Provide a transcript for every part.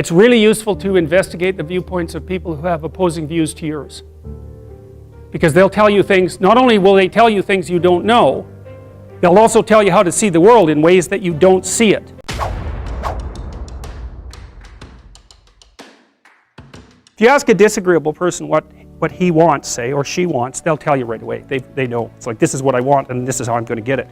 It's really useful to investigate the viewpoints of people who have opposing views to yours. Because they'll tell you things, not only will they tell you things you don't know, they'll also tell you how to see the world in ways that you don't see it. If you ask a disagreeable person what he wants, say, or she wants, they'll tell you right away. They know. It's like, this is what I want and this is how I'm going to get it.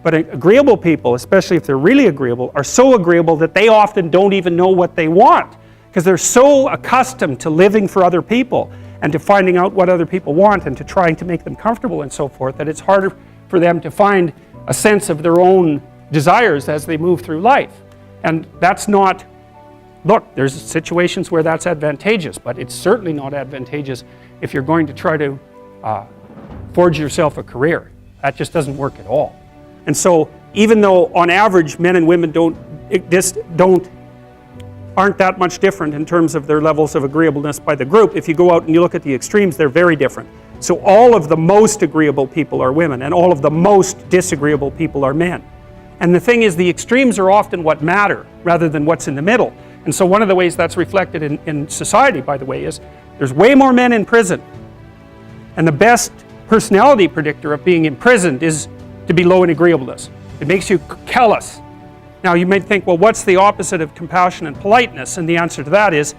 But agreeable people, especially if they're really agreeable, are so agreeable that they often don't even know what they want, because they're so accustomed to living for other people and to finding out what other people want and to trying to make them comfortable and so forth, that it's harder for them to find a sense of their own desires as they move through life. And that's not, look, there's situations where that's advantageous, but it's certainly not advantageous if you're going to try to forge yourself a career. That just doesn't work at all. And so, even though on average men and women aren't that much different in terms of their levels of agreeableness by the group, if you go out and you look at the extremes, they're very different. So all of the most agreeable people are women, and all of the most disagreeable people are men. And the thing is, the extremes are often what matter, rather than what's in the middle. And so one of the ways that's reflected in society, by the way, is there's way more men in prison. And the best personality predictor of being imprisoned is to be low in agreeableness. It makes you callous. Now you might think, well, what's the opposite of compassion and politeness? And the answer to that is,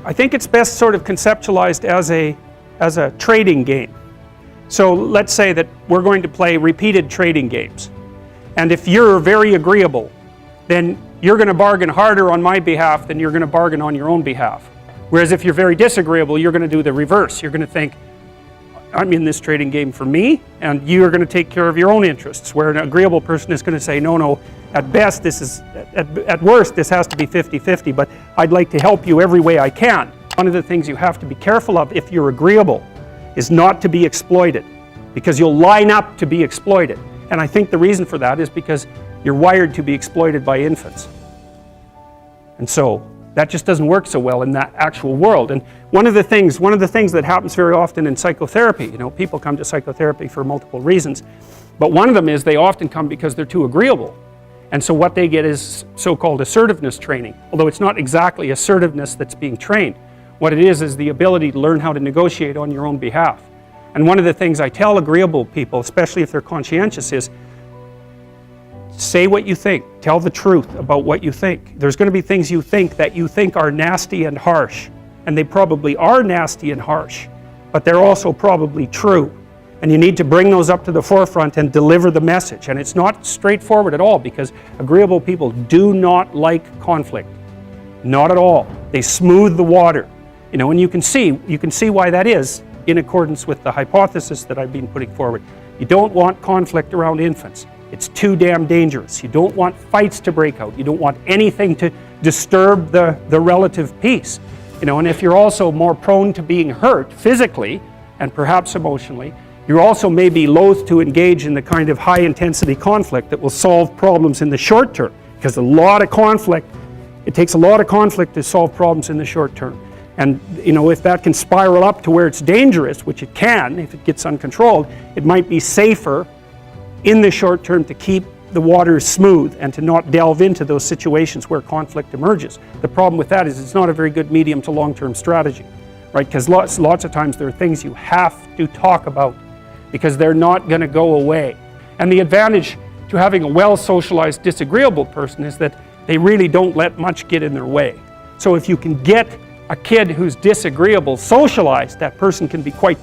I think it's best sort of conceptualized as a trading game. So let's say that we're going to play repeated trading games. And if you're very agreeable, then you're going to bargain harder on my behalf than you're going to bargain on your own behalf. Whereas if you're very disagreeable, you're going to do the reverse. You're going to think, I'm in this trading game for me, and you're going to take care of your own interests. Where an agreeable person is going to say, no, at best this is, at worst this has to be 50-50, but I'd like to help you every way I can. One of the things you have to be careful of if you're agreeable is not to be exploited, because you'll line up to be exploited. And I think the reason for that is because you're wired to be exploited by infants. And so that just doesn't work so well in that actual world. And one of the things that happens very often in psychotherapy, people come to psychotherapy for multiple reasons, but one of them is they often come because they're too agreeable. And so what they get is so-called assertiveness training, although it's not exactly assertiveness that's being trained. What it is the ability to learn how to negotiate on your own behalf. And one of the things I tell agreeable people, especially if they're conscientious, is say what you think. Tell the truth about what you think. There's going to be things you think that you think are nasty and harsh. And they probably are nasty and harsh. But they're also probably true. And you need to bring those up to the forefront and deliver the message. And it's not straightforward at all, because agreeable people do not like conflict. Not at all. They smooth the water. And you can see why that is in accordance with the hypothesis that I've been putting forward. You don't want conflict around infants. It's too damn dangerous. You don't want fights to break out. You don't want anything to disturb the relative peace. And if you're also more prone to being hurt physically and perhaps emotionally, you're also maybe loath to engage in the kind of high intensity conflict that will solve problems in the short term. Because it takes a lot of conflict to solve problems in the short term. And if that can spiral up to where it's dangerous, which it can if it gets uncontrolled, it might be safer in the short term to keep the waters smooth and to not delve into those situations where conflict emerges. The problem with that is it's not a very good medium to long-term strategy, right? Because lots of times there are things you have to talk about because they're not going to go away. And the advantage to having a well-socialized disagreeable person is that they really don't let much get in their way. So if you can get a kid who's disagreeable socialized, that person can be quite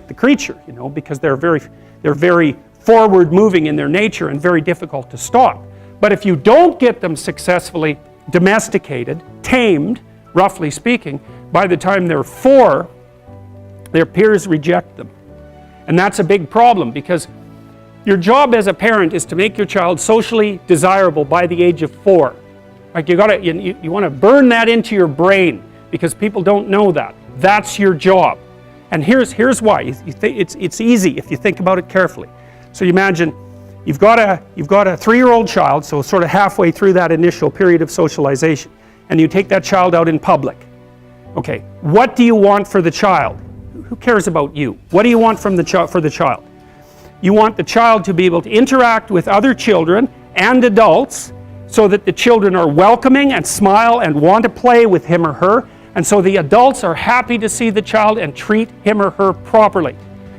the creature, because they're very forward moving in their nature and very difficult to stop. But if you don't get them successfully domesticated, tamed, roughly speaking, by the time they're 4, their peers reject them. And that's a big problem, because your job as a parent is to make your child socially desirable by the age of 4. Like you want to burn that into your brain, because people don't know that. That's your job. And here's why. It's easy if you think about it carefully. So you imagine you've got a 3-year-old child, so sort of halfway through that initial period of socialization, and you take that child out in public. Okay, what do you want for the child? Who cares about you? What do you want for the child? You want the child to be able to interact with other children and adults so that the children are welcoming and smile and want to play with him or her, and so the adults are happy to see the child and treat him or her properly.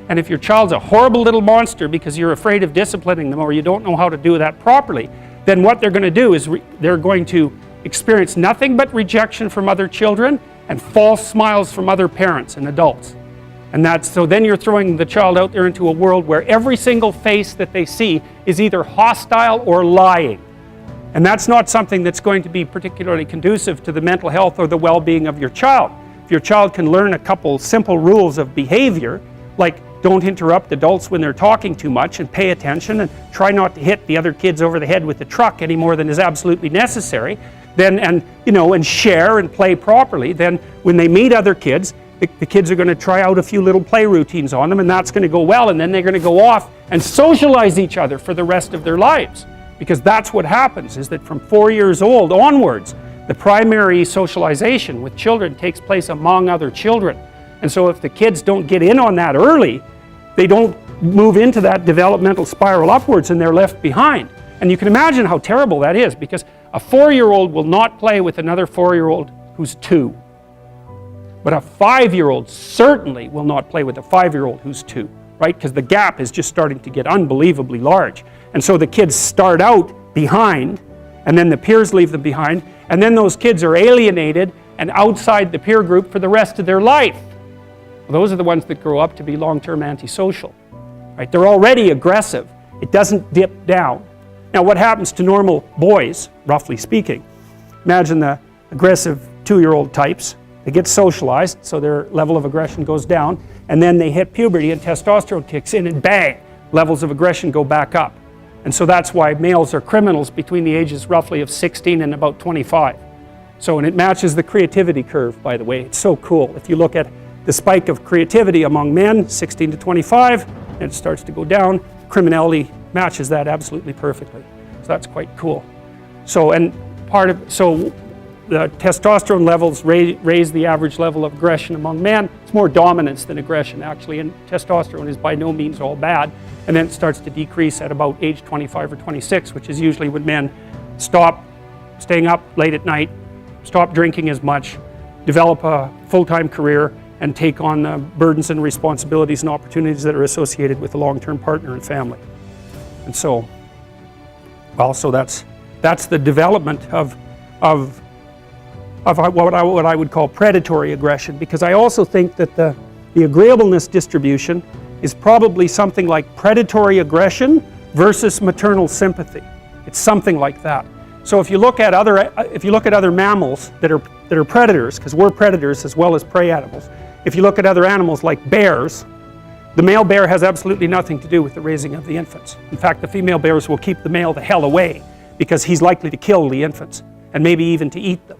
And if your child's a horrible little monster because you're afraid of disciplining them or you don't know how to do that properly, then what they're going to do is they're going to experience nothing but rejection from other children and false smiles from other parents and adults. And so then you're throwing the child out there into a world where every single face that they see is either hostile or lying. And that's not something that's going to be particularly conducive to the mental health or the well-being of your child. If your child can learn a couple simple rules of behavior, like don't interrupt adults when they're talking too much and pay attention and try not to hit the other kids over the head with the truck any more than is absolutely necessary, then, and share and play properly, then when they meet other kids, the kids are going to try out a few little play routines on them, and that's going to go well, and then they're going to go off and socialize each other for the rest of their lives. Because that's what happens, is that from 4 years old onwards, the primary socialization with children takes place among other children. And so if the kids don't get in on that early, they don't move into that developmental spiral upwards and they're left behind. And you can imagine how terrible that is, because a 4-year-old will not play with another 4-year-old who's 2. But a 5-year-old certainly will not play with a 5-year-old who's 2, right? Because the gap is just starting to get unbelievably large. And so the kids start out behind, and then the peers leave them behind, and then those kids are alienated and outside the peer group for the rest of their life. Well, those are the ones that grow up to be long-term antisocial, right? They're already aggressive. It doesn't dip down. Now, what happens to normal boys, roughly speaking? Imagine the aggressive 2-year-old types. They get socialized, so their level of aggression goes down, and then they hit puberty and testosterone kicks in, and bang, levels of aggression go back up. And so that's why males are criminals between the ages roughly of 16 and about 25. So, and it matches the creativity curve, by the way. It's so cool. If you look at the spike of creativity among men, 16 to 25, and it starts to go down, criminality matches that absolutely perfectly. So that's quite cool. So, the testosterone levels raise the average level of aggression among men. It's more dominance than aggression, actually, and testosterone is by no means all bad. And then it starts to decrease at about age 25 or 26, which is usually when men stop staying up late at night, stop drinking as much, develop a full-time career, and take on the burdens and responsibilities and opportunities that are associated with a long-term partner and family. And so, well, so that's the development of what I would call predatory aggression, because I also think that the agreeableness distribution is probably something like predatory aggression versus maternal sympathy. It's something like that. So if you look at other mammals that are predators, because we're predators as well as prey animals, if you look at other animals like bears, the male bear has absolutely nothing to do with the raising of the infants. In fact, the female bears will keep the male the hell away because he's likely to kill the infants and maybe even to eat them.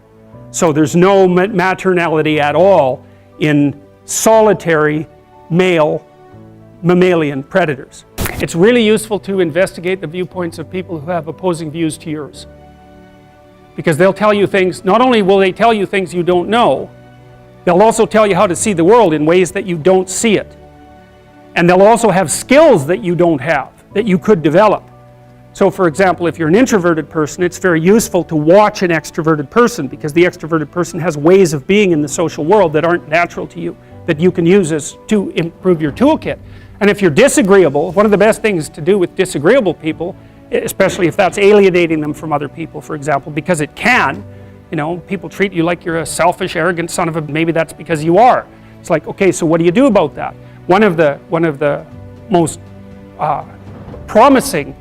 So there's no maternality at all in solitary male mammalian predators. It's really useful to investigate the viewpoints of people who have opposing views to yours, because they'll tell you things. Not only will they tell you things you don't know, they'll also tell you how to see the world in ways that you don't see it. And they'll also have skills that you don't have, that you could develop. So for example, if you're an introverted person, it's very useful to watch an extroverted person, because the extroverted person has ways of being in the social world that aren't natural to you, that you can use to improve your toolkit. And if you're disagreeable, one of the best things to do with disagreeable people, especially if that's alienating them from other people, for example, because it can, people treat you like you're a selfish, arrogant son of a, maybe that's because you are. It's like, okay, so what do you do about that? One of the most promising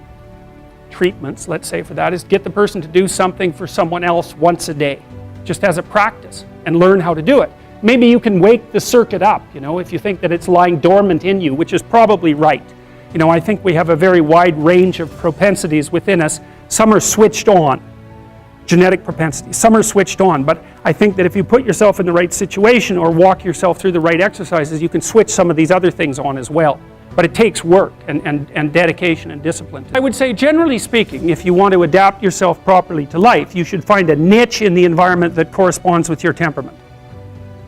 treatments, let's say, for that is get the person to do something for someone else once a day, just as a practice, and learn how to do it. Maybe you can wake the circuit up, if you think that it's lying dormant in you, which is probably right. I think we have a very wide range of propensities within us. Some are switched on, genetic propensities. Some are switched on, but I think that if you put yourself in the right situation or walk yourself through the right exercises, you can switch some of these other things on as well. But it takes work and dedication and discipline. I would say, generally speaking, if you want to adapt yourself properly to life, you should find a niche in the environment that corresponds with your temperament.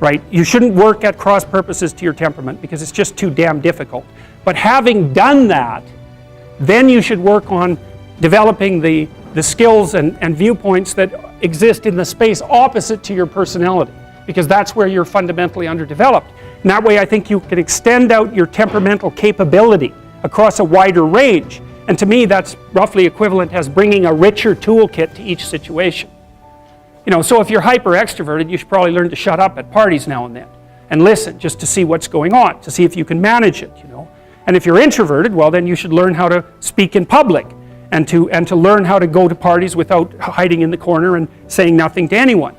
Right? You shouldn't work at cross purposes to your temperament because it's just too damn difficult. But having done that, then you should work on developing the the skills and viewpoints that exist in the space opposite to your personality, because that's where you're fundamentally underdeveloped. And that way I think you can extend out your temperamental capability across a wider range. And to me that's roughly equivalent as bringing a richer toolkit to each situation. You know, so if you're hyper extroverted, you should probably learn to shut up at parties now and then and listen just to see what's going on, to see if you can manage it, you know. And if you're introverted, well then you should learn how to speak in public and to learn how to go to parties without hiding in the corner and saying nothing to anyone.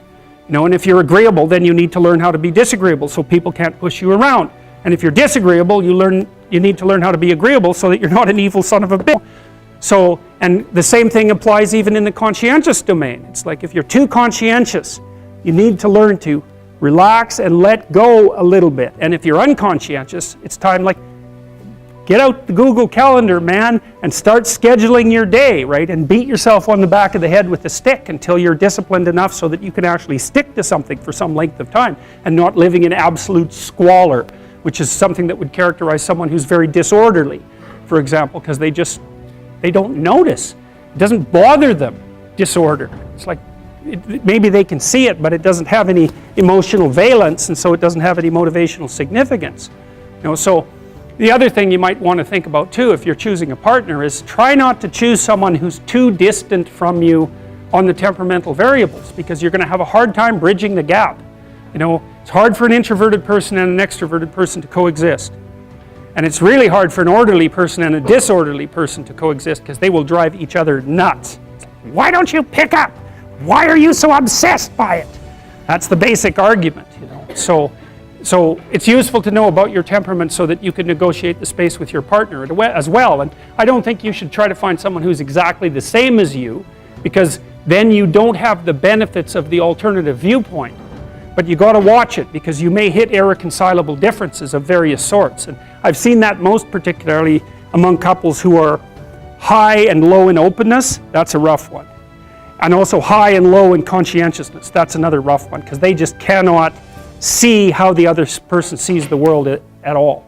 You know, and if you're agreeable, then you need to learn how to be disagreeable so people can't push you around. And if you're disagreeable, you need to learn how to be agreeable so that you're not an evil son of a bitch. So, and the same thing applies even in the conscientious domain. It's like if you're too conscientious, you need to learn to relax and let go a little bit. And if you're unconscientious, it's time like, get out the Google Calendar, man, and start scheduling your day, right? And beat yourself on the back of the head with a stick until you're disciplined enough so that you can actually stick to something for some length of time and not living in absolute squalor, which is something that would characterize someone who's very disorderly, for example, because they don't notice. It doesn't bother them, disorder. It's like, maybe they can see it, but it doesn't have any emotional valence, and so it doesn't have any motivational significance. You know, so the other thing you might want to think about too, if you're choosing a partner, is try not to choose someone who's too distant from you on the temperamental variables, because you're going to have a hard time bridging the gap. You know, it's hard for an introverted person and an extroverted person to coexist. And it's really hard for an orderly person and a disorderly person to coexist, because they will drive each other nuts. Why don't you pick up? Why are you so obsessed by it? That's the basic argument, you know. So it's useful to know about your temperament so that you can negotiate the space with your partner as well. And I don't think you should try to find someone who's exactly the same as you, because then you don't have the benefits of the alternative viewpoint. But you got to watch it, because you may hit irreconcilable differences of various sorts. And I've seen that most particularly among couples who are high and low in openness. That's a rough one. And also high and low in conscientiousness. That's another rough one, because they just cannot see how the other person sees the world at all.